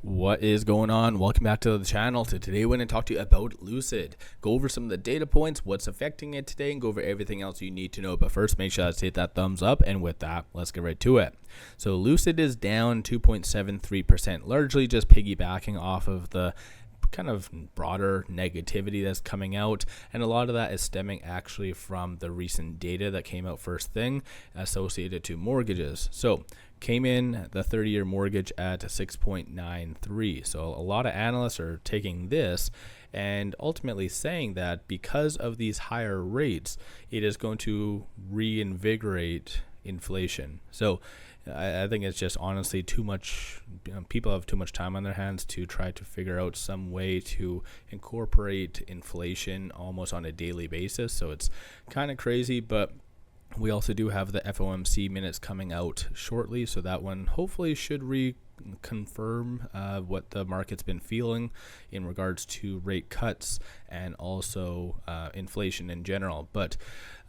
What is going on? Welcome back to the channel. Today we're going to talk to you about Lucid. Go over some of the data points, what's affecting it today, and go over everything else you need to know. But first, make sure to hit that thumbs up. And with that, let's get right to it. So Lucid is down 2.73%, largely just piggybacking off of the kind of broader negativity that's coming out, and a lot of that is stemming actually from the recent data that came out first thing associated to mortgages. So came in the 30-year mortgage at 6.93. So a lot of analysts are taking this and ultimately saying that because of these higher rates, it is going to reinvigorate inflation. So I think it's just honestly too much. People have too much time on their hands to try to figure out some way to incorporate inflation almost on a daily basis. So it's kind of crazy, but we also do have the FOMC minutes coming out shortly, so that one hopefully should reconfirm what the market's been feeling in regards to rate cuts and also inflation in general. But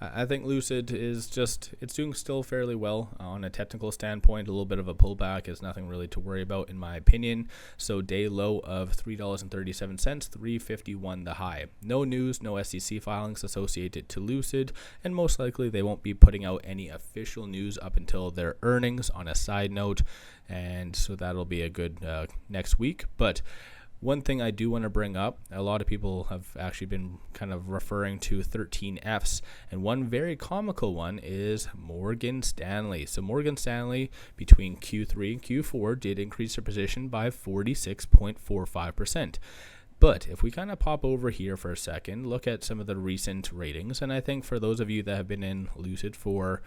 I think Lucid is it's doing still fairly well on a technical standpoint. A little bit of a pullback is nothing really to worry about in my opinion. So day low of $3.37, $3.51 the high. No news, no SEC filings associated to Lucid, and most likely they won't be putting out any official news up until their earnings on a side note, and so that'll be a good next week. But one thing I do want to bring up, a lot of people have actually been kind of referring to 13 Fs, and one very comical one is Morgan Stanley. So Morgan Stanley between Q3 and Q4 did increase their position by 46.45%. But if we kind of pop over here for a second, look at some of the recent ratings, and I think for those of you that have been in Lucid for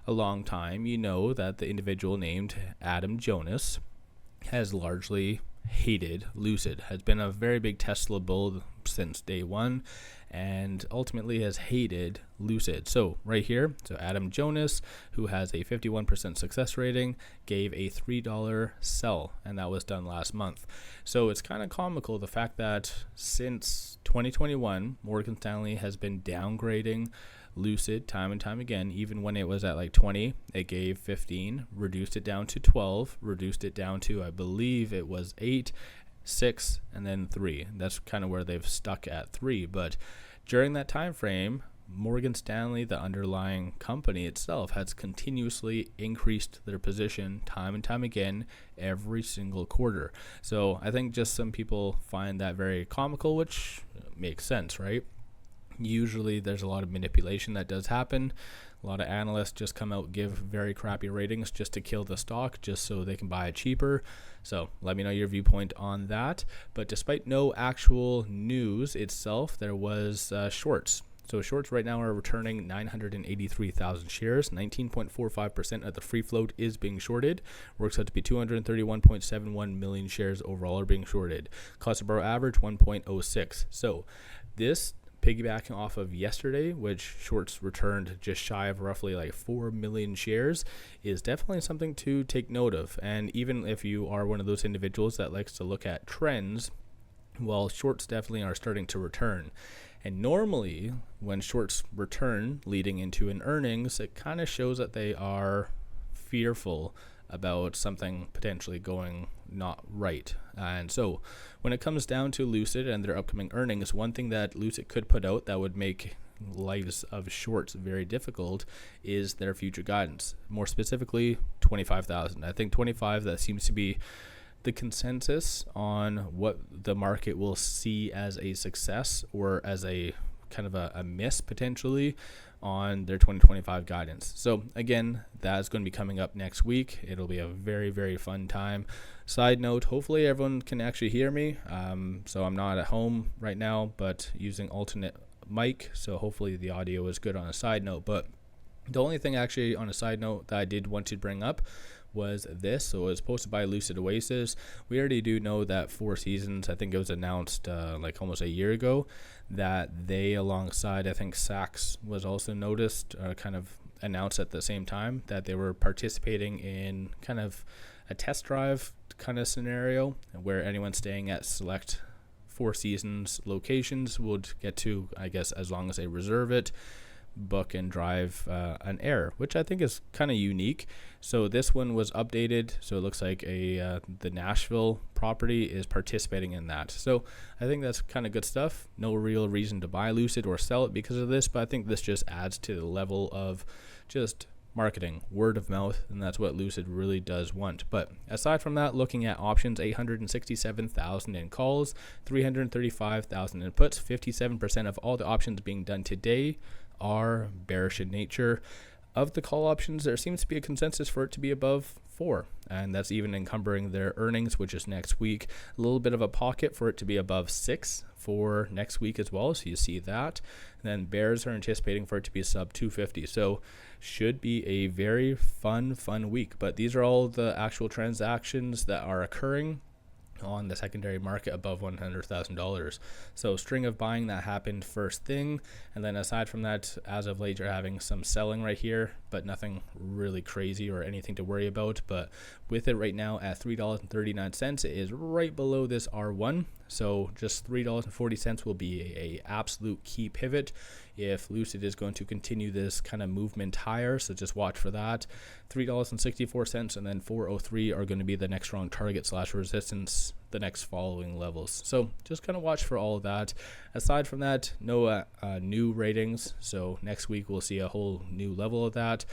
a long time, you know that the individual named Adam Jonas has largely hated Lucid, has been a very big Tesla bull since day one, and ultimately has hated Lucid. So right here, so Adam Jonas, who has a 51% success rating, gave a $3 sell, and that was done last month. So it's kind of comical the fact that since 2021, Morgan Stanley has been downgrading Lucid time and time again. Even when it was at like 20, it gave 15, reduced it down to 12, reduced it down to, I believe it was 8, 6, and then 3. That's kind of where they've stuck at 3. But during that time frame, Morgan Stanley, the underlying company itself, has continuously increased their position time and time again every single quarter. So I think just some people find that very comical, which makes sense, right? Usually there's a lot of manipulation that does happen. A lot of analysts just come out, give very crappy ratings just to kill the stock, just so they can buy it cheaper. So let me know your viewpoint on that. But despite no actual news itself, there was shorts. So shorts right now are returning 983,000 shares. 19.45% of the free float is being shorted. Works out to be 231.71 million shares overall are being shorted. Cost of borrow average 1.06. So this, piggybacking off of yesterday, which shorts returned just shy of roughly like 4 million shares, is definitely something to take note of. And even if you are one of those individuals that likes to look at trends, well, shorts definitely are starting to return. And normally when shorts return leading into an earnings, it kind of shows that they are fearful about something potentially going not right. And so when it comes down to Lucid and their upcoming earnings, one thing that Lucid could put out that would make lives of shorts very difficult is their future guidance. More specifically, 25,000. I think 25, that seems to be the consensus on what the market will see as a success or as a kind of a miss potentially on their 2025 guidance. So again, that's going to be coming up next week. It'll be a very, very fun time. Side note, hopefully everyone can actually hear me. So I'm not at home right now, but using alternate mic. So hopefully the audio is good on a side note. But the only thing actually on a side note that I did want to bring up was this. So it was posted by Lucid Air. We already do know that Four Seasons, I think it was announced like almost a year ago, that they, alongside I think Saks was also noticed, kind of announced at the same time that they were participating in kind of a test drive kind of scenario where anyone staying at select Four Seasons locations would get to, I guess, as long as they reserve it, book and drive an Air, which I think is kind of unique. So this one was updated, so it looks like the Nashville property is participating in that. So I think that's kind of good stuff. No real reason to buy Lucid or sell it because of this, but I think this just adds to the level of just marketing, word of mouth, and that's what Lucid really does want. But aside from that, looking at options, 867,000 in calls, 335,000 in puts. 57% of all the options being done today are bearish in nature. Of the call options, there seems to be a consensus for it to be above 4, and that's even encumbering their earnings, which is next week. A little bit of a pocket for it to be above 6 for next week as well, so you see that. And then bears are anticipating for it to be sub 250, so should be a very fun week. But these are all the actual transactions that are occurring on the secondary market above $100,000. So string of buying that happened first thing, and then aside from that, as of late, you're having some selling right here, but nothing really crazy or anything to worry about. But with it right now at $3.39, it is right below this R1. So just $3.40 will be a absolute key pivot if Lucid is going to continue this kind of movement higher. So just watch for that. $3.64 and then $4.03 are going to be the next strong target / resistance, the next following levels. So just kind of watch for all of that. Aside from that, no new ratings. So next week we'll see a whole new level of that.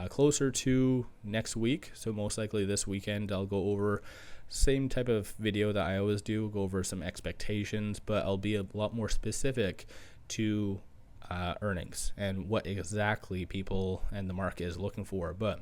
Closer to next week, so most likely this weekend, I'll go over same type of video that I always do, go over some expectations, but I'll be a lot more specific to earnings and what exactly people and the market is looking for. But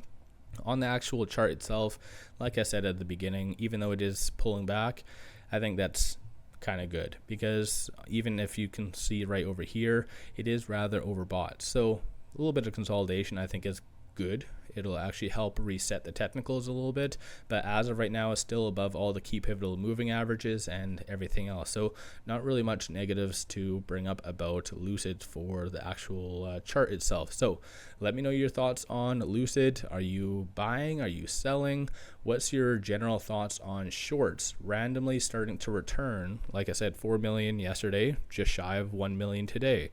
on the actual chart itself, like I said at the beginning, even though it is pulling back, I think that's kind of good, because even if you can see right over here, it is rather overbought. So a little bit of consolidation I think is good. It'll actually help reset the technicals a little bit, but as of right now, it's still above all the key pivotal moving averages and everything else. So not really much negatives to bring up about Lucid for the actual chart itself. So let me know your thoughts on Lucid. Are you buying? Are you selling? What's your general thoughts on shorts randomly starting to return? Like I said, 4 million yesterday, just shy of 1 million today.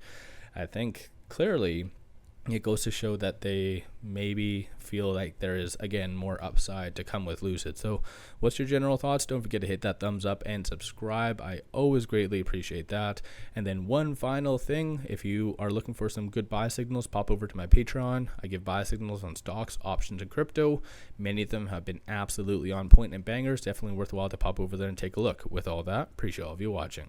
I think clearly it goes to show that they maybe feel like there is, again, more upside to come with Lucid. So what's your general thoughts? Don't forget to hit that thumbs up and subscribe. I always greatly appreciate that. And then one final thing, if you are looking for some good buy signals, pop over to my Patreon. I give buy signals on stocks, options, and crypto. Many of them have been absolutely on point and bangers. Definitely worthwhile to pop over there and take a look. With all that, appreciate all of you watching.